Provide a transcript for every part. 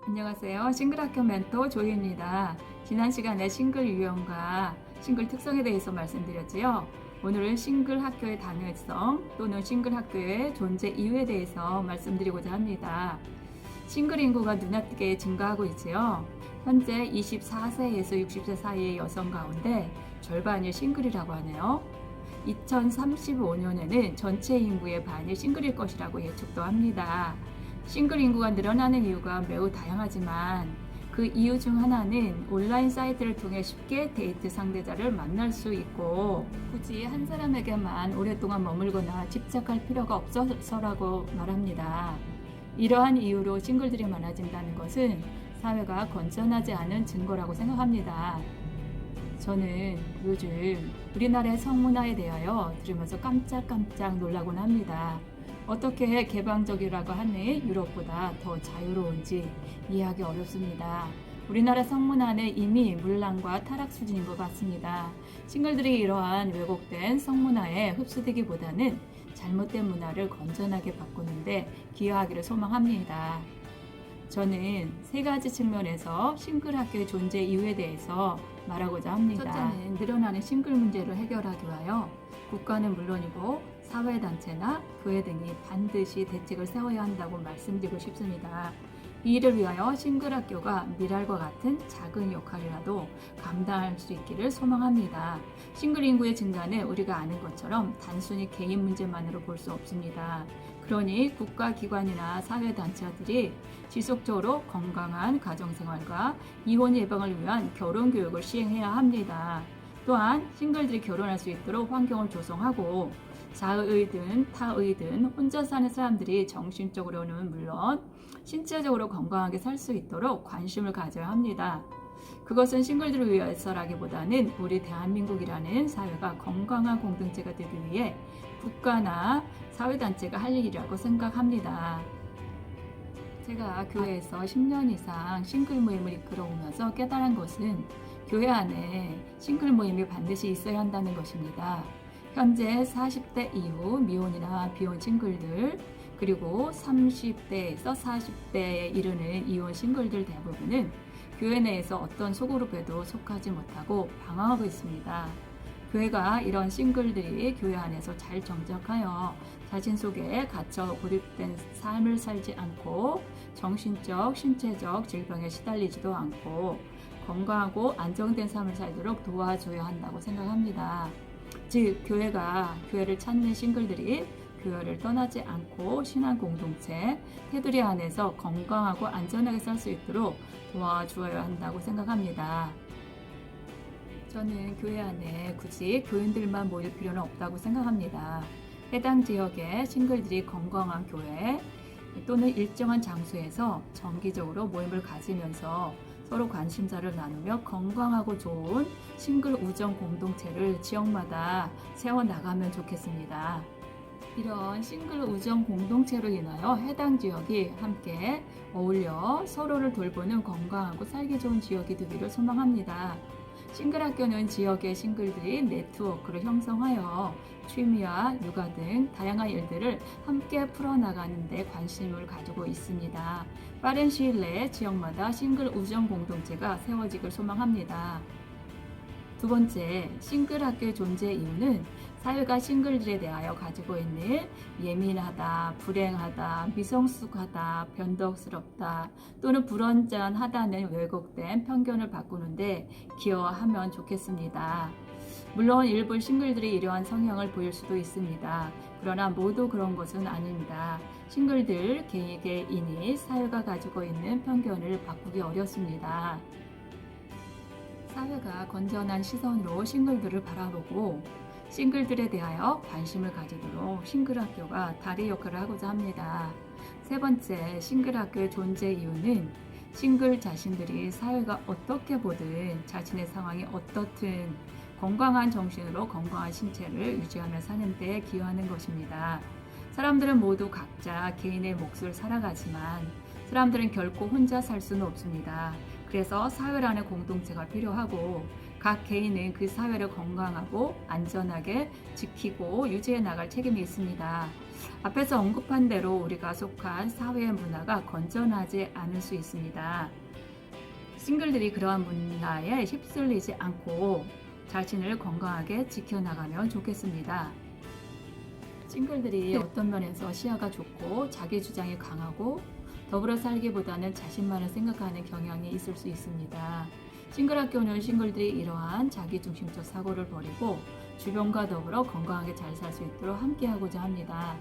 안녕하세요. 싱글학교 멘토 조희입니다. 지난 시간에 싱글 유형과 싱글 특성에 대해서 말씀드렸지요. 오늘은 싱글 학교의 다양성 또는 싱글 학교의 존재 이유에 대해서 말씀드리고자 합니다. 싱글 인구가 눈앞게 증가하고 있지요. 현재 24세에서 60세 사이의 여성 가운데 절반이 싱글이라고 하네요. 2035년에는 전체 인구의 반이 싱글일 것이라고 예측도 합니다. 싱글 인구가 늘어나는 이유가 매우 다양하지만 그 이유 중 하나는 온라인 사이트를 통해 쉽게 데이트 상대자를 만날 수 있고 굳이 한 사람에게만 오랫동안 머물거나 집착할 필요가 없어서라고 말합니다. 이러한 이유로 싱글들이 많아진다는 것은 사회가 건전하지 않은 증거라고 생각합니다. 저는 요즘 우리나라의 성문화에 대하여 들으면서 깜짝깜짝 놀라곤 합니다. 어떻게 개방적이라고 하는 유럽보다 더 자유로운지 이해하기 어렵습니다. 우리나라 성문화는 이미 문란과 타락 수준인 것 같습니다. 싱글들이 이러한 왜곡된 성문화에 흡수되기보다는 잘못된 문화를 건전하게 바꾸는데 기여하기를 소망합니다. 저는 세 가지 측면에서 싱글 학교의 존재 이유에 대해서 말하고자 합니다. 첫째는 늘어나는 싱글 문제를 해결하기 위하여 국가는 물론이고 사회단체나 교회 등이 반드시 대책을 세워야 한다고 말씀드리고 싶습니다. 이 일을 위하여 싱글 학교가 미랄과 같은 작은 역할이라도 감당할 수 있기를 소망합니다. 싱글 인구의 증가는 우리가 아는 것처럼 단순히 개인 문제만으로 볼 수 없습니다. 그러니 국가기관이나 사회단체들이 지속적으로 건강한 가정생활과 이혼 예방을 위한 결혼교육을 시행해야 합니다. 또한 싱글들이 결혼할 수 있도록 환경을 조성하고 자의든 타의든 혼자 사는 사람들이 정신적으로는 물론 신체적으로 건강하게 살 수 있도록 관심을 가져야 합니다. 그것은 싱글들을 위해서라기보다는 우리 대한민국이라는 사회가 건강한 공동체가 되기 위해 국가나 사회단체가 할 일이라고 생각합니다. 제가 교회에서 10년 이상 싱글 모임을 이끌어오면서 깨달은 것은 교회 안에 싱글 모임이 반드시 있어야 한다는 것입니다. 현재 40대 이후 미혼이나 비혼 싱글들 그리고 30대에서 40대에 이르는 이혼 싱글들 대부분은 교회 내에서 어떤 소그룹에도 속하지 못하고 방황하고 있습니다. 교회가 이런 싱글들이 교회 안에서 잘 정착하여 자신 속에 갇혀 고립된 삶을 살지 않고 정신적, 신체적 질병에 시달리지도 않고 건강하고 안정된 삶을 살도록 도와줘야 한다고 생각합니다. 즉, 교회가 교회를 찾는 싱글들이 교회를 떠나지 않고 신앙 공동체, 테두리 안에서 건강하고 안전하게 살 수 있도록 도와주어야 한다고 생각합니다. 저는 교회 안에 굳이 교인들만 모일 필요는 없다고 생각합니다. 해당 지역의 싱글들이 건강한 교회 또는 일정한 장소에서 정기적으로 모임을 가지면서 서로 관심사를 나누며 건강하고 좋은 싱글 우정 공동체를 지역마다 세워나가면 좋겠습니다. 이런 싱글 우정 공동체로 인하여 해당 지역이 함께 어울려 서로를 돌보는 건강하고 살기 좋은 지역이 되기를 소망합니다. 싱글 학교는 지역의 싱글들이 네트워크를 형성하여 취미와 육아 등 다양한 일들을 함께 풀어나가는 데 관심을 가지고 있습니다. 빠른 시일 내에 지역마다 싱글 우정 공동체가 세워지길 소망합니다. 두 번째, 싱글 학교의 존재 이유는 사회가 싱글들에 대하여 가지고 있는 예민하다, 불행하다, 미성숙하다, 변덕스럽다 또는 불완전하다는 왜곡된 편견을 바꾸는데 기여하면 좋겠습니다. 물론 일부 싱글들이 이러한 성향을 보일 수도 있습니다. 그러나 모두 그런 것은 아닙니다. 싱글들 개개인이 사회가 가지고 있는 편견을 바꾸기 어렵습니다. 사회가 건전한 시선으로 싱글들을 바라보고 싱글들에 대하여 관심을 가지도록 싱글 학교가 다리 역할을 하고자 합니다. 세 번째, 싱글 학교의 존재 이유는 싱글 자신들이 사회가 어떻게 보든 자신의 상황이 어떻든 건강한 정신으로 건강한 신체를 유지하며 사는 데 기여하는 것입니다. 사람들은 모두 각자 개인의 몫을 살아가지만 사람들은 결코 혼자 살 수는 없습니다. 그래서 사회라는 공동체가 필요하고 각 개인은 그 사회를 건강하고 안전하게 지키고 유지해 나갈 책임이 있습니다. 앞에서 언급한 대로 우리가 속한 사회의 문화가 건전하지 않을 수 있습니다. 싱글들이 그러한 문화에 휩쓸리지 않고 자신을 건강하게 지켜나가면 좋겠습니다. 싱글들이 어떤 면에서 시야가 좁고 자기 주장이 강하고 더불어 살기보다는 자신만을 생각하는 경향이 있을 수 있습니다. 싱글학교는 싱글들이 이러한 자기중심적 사고를 버리고 주변과 더불어 건강하게 잘 살 수 있도록 함께하고자 합니다.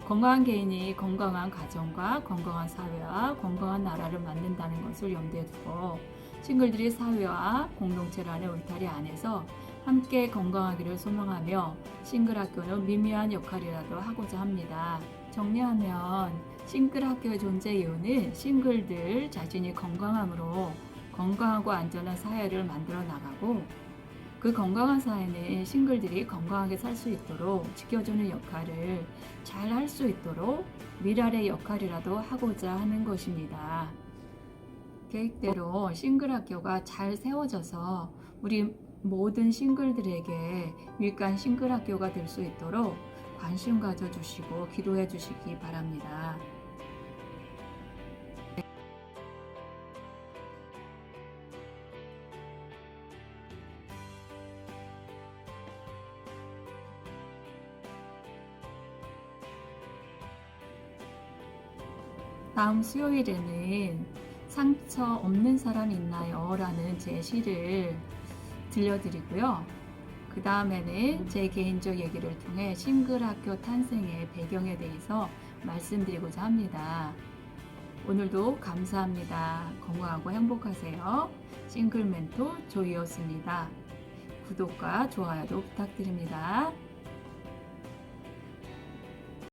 건강한 개인이 건강한 가정과 건강한 사회와 건강한 나라를 만든다는 것을 염두에 두고 싱글들이 사회와 공동체라는 울타리 안에서 함께 건강하기를 소망하며 싱글학교는 미미한 역할이라도 하고자 합니다. 정리하면 싱글학교의 존재 이유는 싱글들 자신이 건강함으로 건강하고 안전한 사회를 만들어 나가고 그 건강한 사회는 싱글들이 건강하게 살 수 있도록 지켜주는 역할을 잘 할 수 있도록 미랄의 역할이라도 하고자 하는 것입니다. 계획대로 싱글학교가 잘 세워져서 우리 모든 싱글들에게 유익한 싱글학교가 될 수 있도록 관심 가져주시고 기도해 주시기 바랍니다. 다음 수요일에는 상처 없는 사람 있나요? 라는 제 시를 들려드리고요. 그 다음에는 제 개인적 얘기를 통해 싱글학교 탄생의 배경에 대해서 말씀드리고자 합니다. 오늘도 감사합니다. 건강하고 행복하세요. 싱글 멘토 조이였습니다. 구독과 좋아요도 부탁드립니다.